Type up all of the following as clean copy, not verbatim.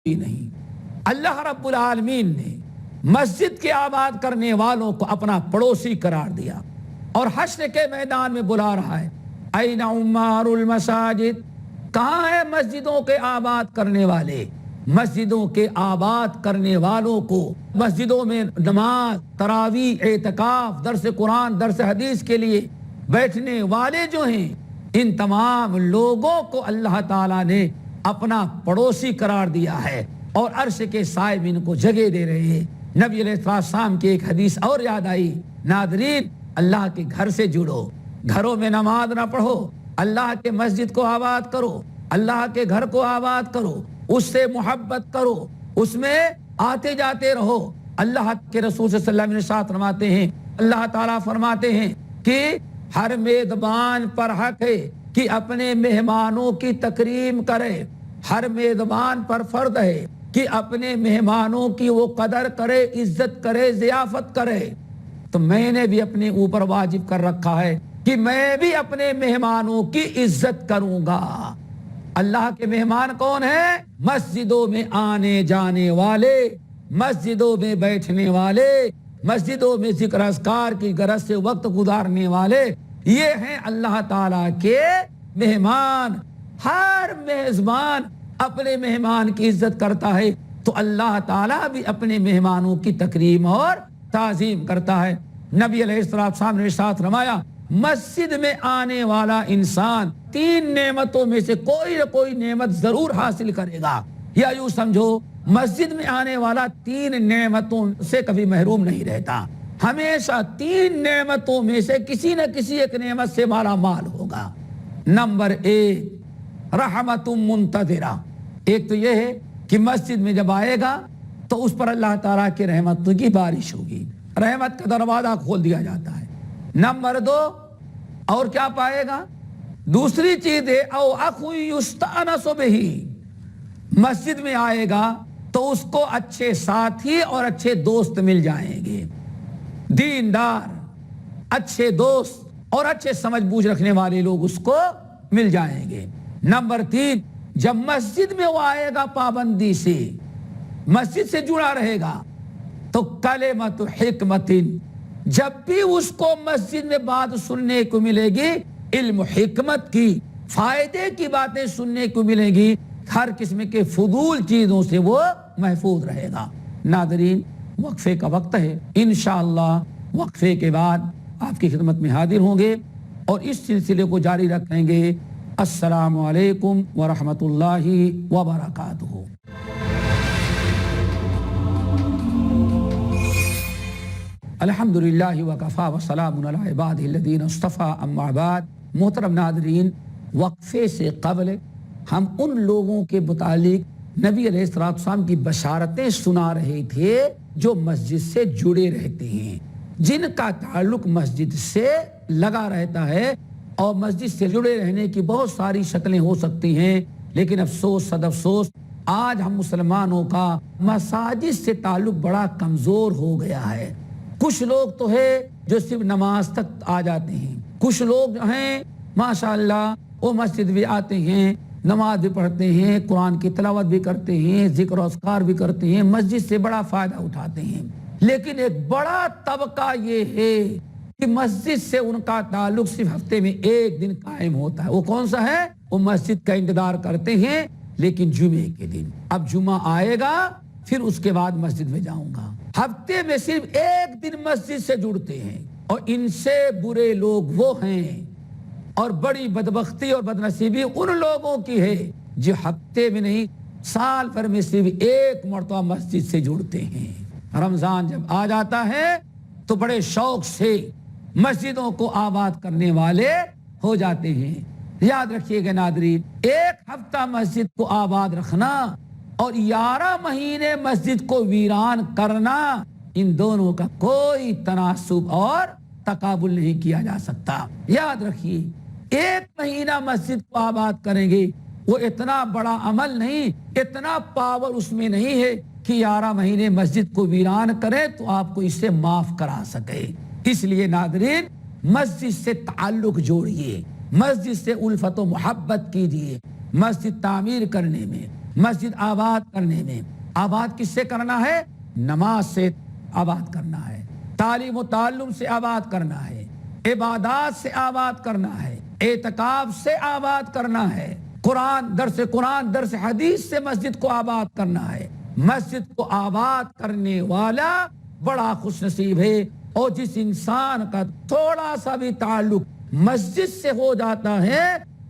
ہی نہیں۔ اللہ رب العالمین نے مسجد کے آباد کرنے والوں کو اپنا پڑوسی قرار دیا اور حشر کے میدان میں بلا رہا ہے، این عمار المساجد، کہاں ہے مسجدوں کے آباد کرنے والے؟ مسجدوں کے آباد کرنے والوں کو مسجدوں میں نماز، تراویح، اعتکاف، درس قرآن، درس حدیث کے لیے بیٹھنے والے جو ہیں، ان تمام لوگوں کو اللہ تعالیٰ نے اپنا پڑوسی قرار دیا ہے اور عرش کے سائے میں ان کو جگہ دے رہے ہیں۔ نبی علیہ السلام کی ایک حدیث اور یاد آئی، ناظرین اللہ کے گھر سے جڑو، گھروں میں نماز نہ پڑھو، اللہ کے مسجد کو آباد کرو، اللہ کے گھر کو آباد کرو، اس سے محبت کرو، اس میں آتے جاتے رہو۔ اللہ کے رسول صلی اللہ علیہ وسلم ساتھ فرماتے ہیں، اللہ تعالیٰ فرماتے ہیں کہ ہر میزبان پر حق ہے کہ اپنے مہمانوں کی تکریم کرے، ہر میزبان پر فرض ہے کہ اپنے مہمانوں کی وہ قدر کرے، عزت کرے، ضیافت کرے۔ تو میں نے بھی اپنے اوپر واجب کر رکھا ہے کہ میں بھی اپنے مہمانوں کی عزت کروں گا۔ اللہ کے مہمان کون ہیں؟ مسجدوں میں آنے جانے والے، مسجدوں میں بیٹھنے والے، مسجدوں میں ذکر اذکار کی غرض سے وقت گزارنے والے، یہ ہیں اللہ تعالیٰ کے مہمان۔ ہر میزبان اپنے مہمان کی عزت کرتا ہے تو اللہ تعالیٰ بھی اپنے مہمانوں کی تکریم اور تعظیم کرتا ہے۔ نبی علیہ السلام نے ارشاد فرمایا، مسجد میں آنے والا انسان 3 نعمتوں میں سے کوئی نہ کوئی نعمت ضرور حاصل کرے گا، یا یوں سمجھو مسجد میں آنے والا 3 نعمتوں سے کبھی محروم نہیں رہتا، ہمیشہ 3 نعمتوں میں سے کسی نہ کسی ایک نعمت سے مالا مال ہوگا۔ نمبر 1 رحمت منتظرہ، ایک تو یہ ہے کہ مسجد میں جب آئے گا تو اس پر اللہ تعالیٰ کی رحمت کی بارش ہوگی، رحمت کا دروازہ کھول دیا جاتا ہے۔ نمبر 2 اور کیا پائے گا؟ دوسری چیز ہے او اخو یستانس بہ، مسجد میں آئے گا تو اس کو اچھے ساتھی اور اچھے دوست مل جائیں گے، دیندار، اچھے دوست اور اچھے سمجھ بوجھ رکھنے والے لوگ اس کو مل جائیں گے۔ نمبر 3 جب مسجد میں وہ آئے گا پابندی سے، مسجد سے جڑا رہے گا تو کلمۃ حکمت، جب بھی اس کو مسجد میں بات سننے کو ملے گی، علم حکمت کی، فائدے کی باتیں سننے کو ملے گی، ہر قسم کے فضول چیزوں سے وہ محفوظ رہے گا۔ ناظرین وقفے کا وقت ہے، انشاءاللہ وقفے کے بعد آپ کی خدمت میں حاضر ہوں گے اور اس سلسلے کو جاری رکھیں گے۔ السلام علیکم ورحمۃ اللہ وبرکاتہ۔ الحمدللہ وکفا وسلام علی عبادہ الذین اصطفیٰ، اما بعد۔ محترم ناظرین، وقفے سے قبل ہم ان لوگوں کے متعلق نبی علیہ السلام کی بشارتیں سنا رہے تھے جو مسجد سے جڑے رہتے ہیں، جن کا تعلق مسجد سے لگا رہتا ہے، اور مسجد سے جڑے رہنے کی بہت ساری شکلیں ہو سکتی ہیں، لیکن افسوس صد افسوس آج ہم مسلمانوں کا مساجد سے تعلق بڑا کمزور ہو گیا ہے۔ کچھ لوگ تو ہے جو صرف نماز تک آ جاتے ہیں، کچھ لوگ جو ہیں ماشاءاللہ وہ مسجد بھی آتے ہیں، نماز بھی پڑھتے ہیں، قرآن کی تلاوت بھی کرتے ہیں، ذکر و اذکار بھی کرتے ہیں، مسجد سے بڑا فائدہ اٹھاتے ہیں، لیکن ایک بڑا طبقہ یہ ہے کہ مسجد سے ان کا تعلق صرف ہفتے میں 1 دن قائم ہوتا ہے۔ وہ کون سا ہے؟ وہ مسجد کا انتظار کرتے ہیں لیکن جمعے کے دن، اب جمعہ آئے گا پھر اس کے بعد مسجد میں جاؤں گا۔ ہفتے میں صرف 1 دن مسجد سے جڑتے ہیں، اور ان سے برے لوگ وہ ہیں، اور بڑی بدبختی اور بدنصیبی ان لوگوں کی ہے جو ہفتے میں نہیں سال بھر میں صرف 1 مرتبہ مسجد سے جڑتے ہیں۔ رمضان جب آ جاتا ہے تو بڑے شوق سے مسجدوں کو آباد کرنے والے ہو جاتے ہیں۔ یاد رکھیے گا ناظرین، 1 ہفتہ مسجد کو آباد رکھنا اور 11 مہینے مسجد کو ویران کرنا، ان دونوں کا کوئی تناسب اور تقابل نہیں کیا جا سکتا۔ یاد رکھیے 1 مہینہ مسجد کو آباد کریں گے، وہ اتنا بڑا عمل نہیں، اتنا پاور اس میں نہیں ہے کہ 11 مہینے مسجد کو ویران کرے تو آپ کو اس سے معاف کرا سکے۔ اس لیے ناظرین مسجد سے تعلق جوڑیے، مسجد سے الفت و محبت کیجیے، مسجد تعمیر کرنے میں، مسجد آباد کرنے میں. آباد کس سے کرنا ہے؟ نماز سے آباد کرنا ہے, تعلیم و تعلم سے آباد کرنا ہے, عبادات سے آباد کرنا ہے, اعتکاف سے آباد کرنا ہے, قرآن درس حدیث سے مسجد کو آباد کرنا ہے. مسجد کو آباد کرنے والا بڑا خوش نصیب ہے. اور جس انسان کا تھوڑا سا بھی تعلق مسجد سے ہو جاتا ہے,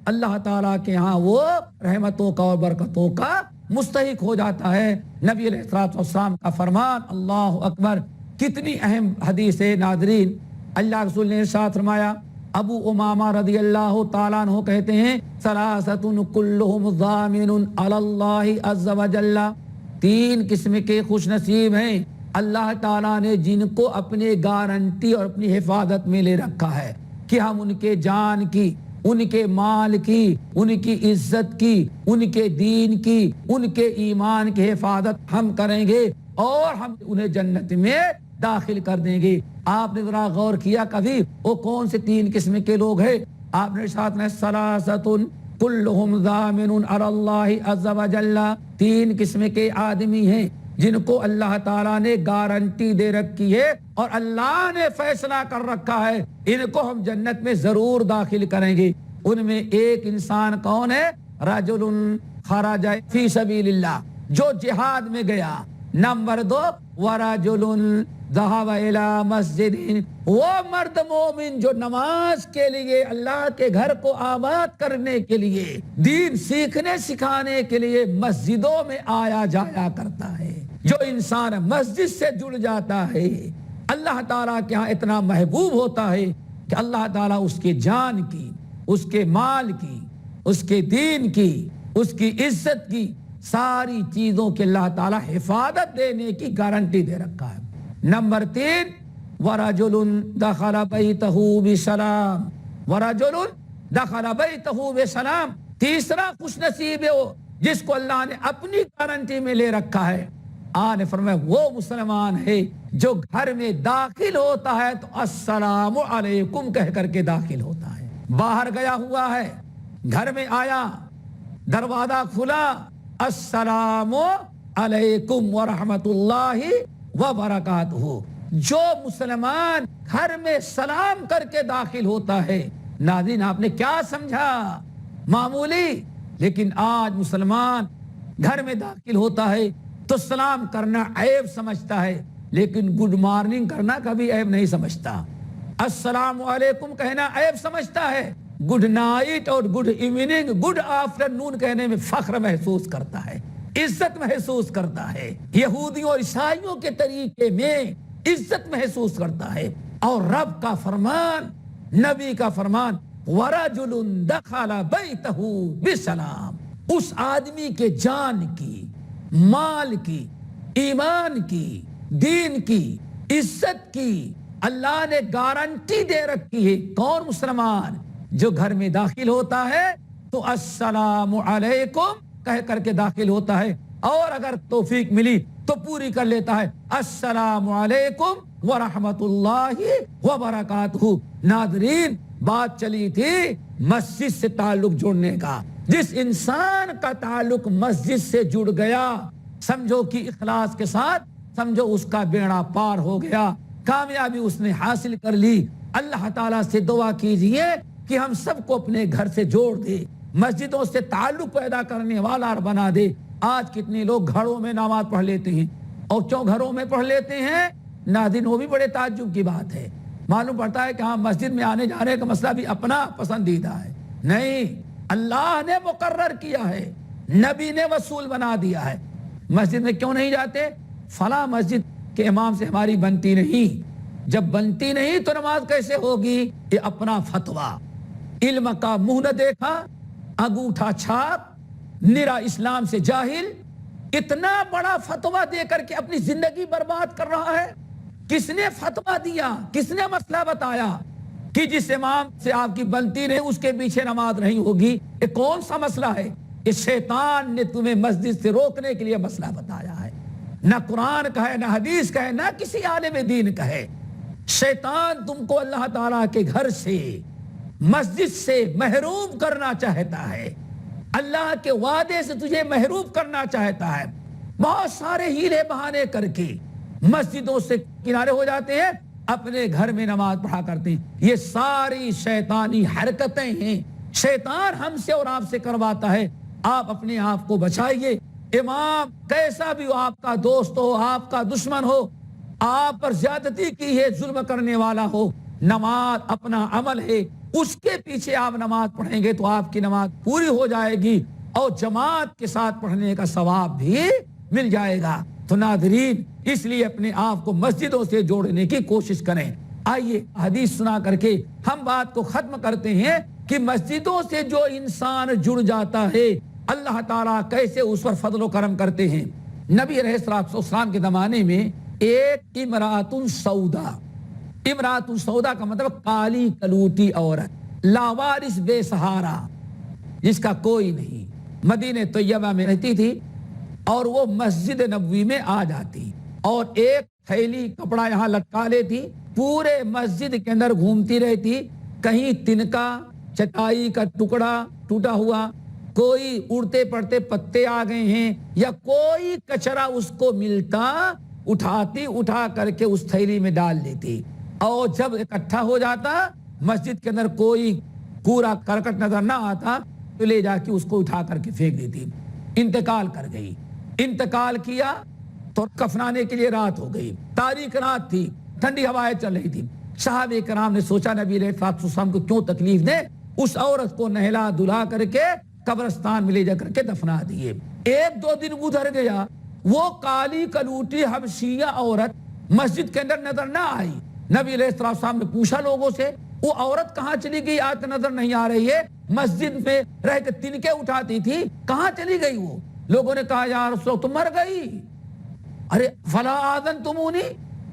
اللہ تعالیٰ کے ہاں وہ رحمتوں کا اور برکتوں کا مستحق ہو جاتا ہے. نبی علیہ الصلوۃ والسلام کا فرمان, اللہ اکبر, کتنی اہم حدیث ہے ناظرین. اللہ رسول نے ارشاد فرمایا, ابو امامہ رضی اللہ تعالیٰ عنہ کہتے ہیں, ثلاثۃ کلہم ضامن علی اللہ عز وجل, 3 قسم کے خوش نصیب ہیں اللہ تعالیٰ نے جن کو اپنے گارنٹی اور اپنی حفاظت میں لے رکھا ہے کہ ہم ان کے جان کی, ان کے مال کی, ان کی عزت کی, ان کے دین کی, ان کے ایمان کی حفاظت ہم کریں گے اور ہم انہیں جنت میں داخل کر دیں گے. آپ نے ذرا غور کیا کبھی وہ کون سے 3 قسم کے لوگ ہیں؟ آپ نے ساتھ میں ثلاثۃ کلہم ضامن علی اللہ عز وجل, 3 قسم کے آدمی ہیں جن کو اللہ تعالیٰ نے گارنٹی دے رکھی ہے اور اللہ نے فیصلہ کر رکھا ہے ان کو ہم جنت میں ضرور داخل کریں گے. ان میں ایک انسان کون ہے؟ رجل خرج فی سبیل اللہ, جو جہاد میں گیا. نمبر 2, ورجل ذهب الى مسجد, وہ مرد مومن جو نماز کے لیے, اللہ کے گھر کو آباد کرنے کے لیے, دین سیکھنے سکھانے کے لیے مسجدوں میں آیا جایا کرتا ہے. جو انسان مسجد سے جڑ جاتا ہے اللہ تعالیٰ کے ہاں اتنا محبوب ہوتا ہے کہ اللہ تعالیٰ اس کے جان کی, اس کے مال کی, اس کے دین کی, اس کی عزت کی, ساری چیزوں کے اللہ تعالیٰ حفاظت دینے کی گارنٹی دے رکھا ہے. نمبر 3, ورجل دخل بیتہ بسلام, ورجل دخل بیتہ بسلام, تیسرا خوش نصیب ہے وہ جس کو اللہ نے اپنی گارنٹی میں لے رکھا ہے. آنے فرمایا وہ مسلمان ہے جو گھر میں داخل ہوتا ہے تو السلام علیکم کہہ کر کے داخل ہوتا ہے. باہر گیا ہوا ہے, گھر میں آیا, دروازہ کھلا, السلام علیکم ورحمت اللہ وبرکاتہ. جو مسلمان گھر میں سلام کر کے داخل ہوتا ہے, ناظرین آپ نے کیا سمجھا؟ معمولی. لیکن آج مسلمان گھر میں داخل ہوتا ہے تو سلام کرنا عیب سمجھتا ہے, لیکن گڈ مارننگ کرنا کبھی عیب نہیں سمجھتا. السلام علیکم کہنا عیب سمجھتا ہے, گڈ نائٹ اور گڈ ایوننگ, گڈ آفٹر نون کہنے میں فخر محسوس کرتا ہے, عزت محسوس کرتا ہے, یہودیوں اور عیسائیوں کے طریقے میں عزت محسوس کرتا ہے. اور رب کا فرمان, نبی کا فرمان, ورجل دخل بیتہ بسلام, اس آدمی کے جان کی, مال کی, ایمان کی, دین کی, عزت کی اللہ نے گارنٹی دے رکھی ہے. کون؟ مسلمان جو گھر میں داخل ہوتا ہے تو السلام علیکم کہہ کر کے داخل ہوتا ہے, اور اگر توفیق ملی تو پوری کر لیتا ہے السلام علیکم ورحمت اللہ وبرکاتہ. ناظرین بات چلی تھی مسجد سے تعلق جوڑنے کا. جس انسان کا تعلق مسجد سے جڑ گیا سمجھو کہ اخلاص کے ساتھ, سمجھو اس کا بیڑا پار ہو گیا, کامیابی اس نے حاصل کر لی. اللہ تعالیٰ سے دعا کیجئے کہ ہم سب کو اپنے گھر سے جوڑ دے, مسجدوں سے تعلق پیدا کرنے والا بنا دے. آج کتنے لوگ گھروں میں نماز پڑھ لیتے ہیں, اور کیوں گھروں میں پڑھ لیتے ہیں ناظرین وہ بھی بڑے تعجب کی بات ہے. معلوم پڑتا ہے کہ ہاں مسجد میں آنے جانے کا مسئلہ بھی اپنا پسندیدہ ہے. نہیں, اللہ نے مقرر کیا ہے, نبی نے وصول بنا دیا ہے. مسجد میں کیوں نہیں جاتے؟ فلاں مسجد کے امام سے ہماری بنتی نہیں. جب بنتی نہیں تو نماز کیسے ہوگی؟ یہ اپنا فتویٰ, علم کا منہ نہ دیکھا, انگوٹھا چھاپ, نرا اسلام سے جاہل, اتنا بڑا فتویٰ دے کر کے اپنی زندگی برباد کر رہا ہے. کس نے فتویٰ دیا؟ کس نے مسئلہ بتایا کہ جس امام سے آپ کی بنتی نہیں اس کے پیچھے نماز نہیں ہوگی؟ یہ کون سا مسئلہ ہے؟ یہ شیطان نے تمہیں مسجد سے روکنے کے لیے مسئلہ بتایا ہے. نہ قرآن کا ہے, نہ حدیث کا ہے, نہ کسی عالم دین کا ہے. شیطان تم کو اللہ تعالیٰ کے گھر سے, مسجد سے محروم کرنا چاہتا ہے. اللہ کے وعدے سے تجھے محروم کرنا چاہتا ہے. بہت سارے ہیلے بہانے کر کے مسجدوں سے کنارے ہو جاتے ہیں, اپنے گھر میں نماز پڑھا کرتے ہیں. یہ ساری شیطانی حرکتیں ہیں, شیطان ہم سے اور آپ سے کرواتا ہے. آپ اپنے آپ کو بچائیے. امام کیسا بھی ہو, آپ کا دوست ہو, آپ کا دشمن ہو, آپ پر زیادتی کی ہے, ظلم کرنے والا ہو, نماز اپنا عمل ہے, اس کے پیچھے آپ نماز پڑھیں گے تو آپ کی نماز پوری ہو جائے گی اور جماعت کے ساتھ پڑھنے کا ثواب بھی مل جائے گا. تو ناظرین, اس لیے اپنے آپ کو مسجدوں سے جوڑنے کی کوشش کریں. آئیے حدیث سنا کر کے ہم بات کو ختم کرتے ہیں کہ مسجدوں سے جو انسان جڑ جاتا ہے اللہ تعالیٰ کیسے اس پر فضل و کرم کرتے ہیں. نبی علیہ الصلوۃ والسلام کے زمانے میں ایک امرأۃ سودا, امرأۃ سودا کا مطلب کالی کلوٹی عورت, لاوارث بے سہارا, جس کا کوئی نہیں, مدینہ طیبہ میں رہتی تھی اور وہ مسجد نبوی میں آ جاتی اور ایک تھیلی کپڑا یہاں لٹکا لیتی, پورے مسجد کے اندر گھومتی رہتی. کہیں تنکا چٹائی کا ٹکڑا ٹوٹا ہوا, کوئی اڑتے پڑتے پتے آ گئے ہیں, یا کوئی کچرا اس کو ملتا اٹھاتی, اٹھا کر کے اس تھیلی میں ڈال دیتی. اور جب اکٹھا ہو جاتا, مسجد کے اندر کوئی کوڑا کرکٹ نظر نہ آتا تو لے جا کے اس کو اٹھا کر کے پھینک دیتی. انتقال کر گئی. انتقال کیا تو کفنانے کے لیے رات ہو گئی, تاریک رات تھی, ٹھنڈی ہوائیں چل رہی تھی. صحابہ کرام نے سوچا نبی علیہ الصلوۃ والسلام کو کیوں تکلیف دے, اس عورت کو نہلا دھلا کر کے قبرستان میں لے جا کر کے دفنا دیے. ایک دو دن گزر گیا, وہ کالی کلوٹی حبشیہ عورت مسجد کے اندر نظر نہ آئی. نبی علیہ الصلوۃ والسلام نے پوچھا لوگوں سے, وہ عورت کہاں چلی گئی, آج نظر نہیں آ رہی ہے, مسجد میں رہ کے تنکے اٹھاتی تھی, کہاں چلی گئی وہ؟ لوگوں نے کہا یا رسول اللہ, تم مر گئی. ارے فلا آذنتمونی,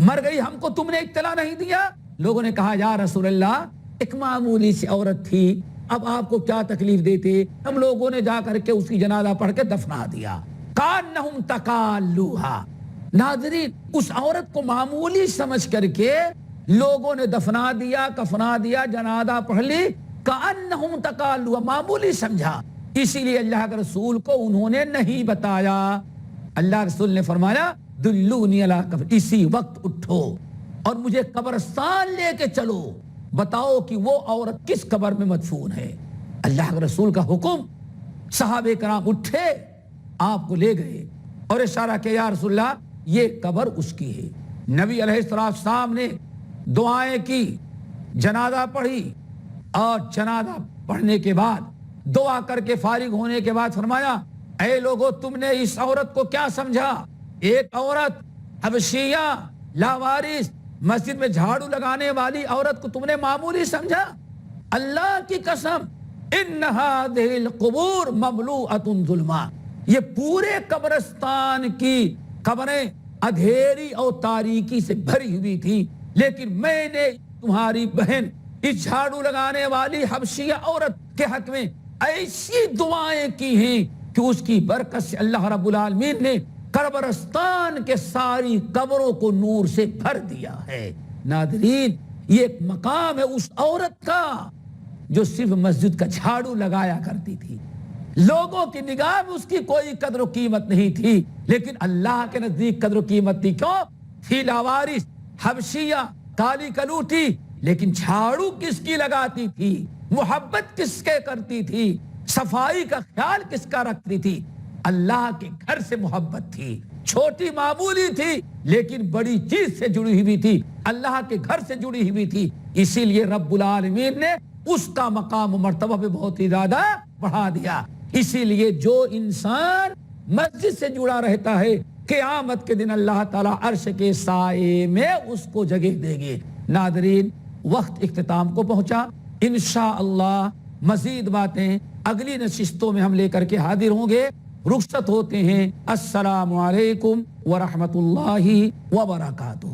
مر گئی, ہم کو تم نے اطلاع نہیں دیا. لوگوں نے کہا یا رسول اللہ, ایک معمولی سی عورت تھی, اب آپ کو کیا تکلیف دیتے. ہم لوگوں نے جا کر کے اس کی جنازہ پڑھ کے دفنا دیا. کانہم تقالوہا, ناظرین اس عورت کو معمولی سمجھ کر کے لوگوں نے دفنا دیا, کفنا دیا, جنازہ پڑھ لی. کانہم تقالوہا, معمولی سمجھا. اسی لیے اللہ کے رسول کو انہوں نے نہیں بتایا. اللہ رسول نے فرمایا دلونی علی قبر, اسی وقت اٹھو اور مجھے قبرستان لے کے چلو, بتاؤ کہ وہ عورت کس قبر میں مدفون ہے. اللہ کے رسول کا حکم, صحابہ کرام اٹھے, آپ کو لے گئے اور اشارہ کیا یا رسول اللہ یہ قبر اس کی ہے. نبی علیہ السلام نے دعائیں کی, جنازہ پڑھی, اور جنازہ پڑھنے کے بعد دعا کر کے فارغ ہونے کے بعد فرمایا اے لوگو, تم نے اس عورت کو کیا سمجھا؟ ایک عورت حبشیہ لاوارث مسجد میں جھاڑو لگانے والی عورت کو تم نے معمولی سمجھا؟ اللہ کی قسم, ان هذه القبور مملوءۃ ظلما, یہ پورے قبرستان کی قبریں اندھیری اور تاریکی سے بھری ہوئی تھی, لیکن میں نے تمہاری بہن اس جھاڑو لگانے والی حبشیہ عورت کے حق میں ایسی دعائیں کی ہیں کہ اس کی برکت سے اللہ رب العالمین نے قبرستان کے ساری قبروں کو نور سے بھر دیا ہے. ناظرین یہ ایک مقام ہے اس عورت کا جو صرف مسجد کا جھاڑو لگایا کرتی تھی. لوگوں کی نگاہ میں اس کی کوئی قدر و قیمت نہیں تھی, لیکن اللہ کے نزدیک قدر و قیمت تھی. کیوں تھی؟ لاوارث, حبشیہ, کالی کلوٹی, لیکن جھاڑو کس کی لگاتی تھی, محبت کس کے کرتی تھی, صفائی کا خیال کس کا رکھتی تھی؟ اللہ کے گھر سے محبت تھی. چھوٹی معمولی تھی لیکن بڑی چیز سے جڑی ہوئی تھی, اللہ کے گھر سے جڑی ہوئی تھی. اسی لیے رب العالمین نے اس کا مقام و مرتبہ پہ بہت ہی زیادہ بڑھا دیا. اسی لیے جو انسان مسجد سے جڑا رہتا ہے قیامت کے دن اللہ تعالیٰ عرش کے سائے میں اس کو جگہ دے گے. ناظرین وقت اختتام کو پہنچا, انشاءاللہ مزید باتیں اگلی نشستوں میں ہم لے کر کے حاضر ہوں گے. رخصت ہوتے ہیں. السلام علیکم ورحمۃ اللہ وبرکاتہ.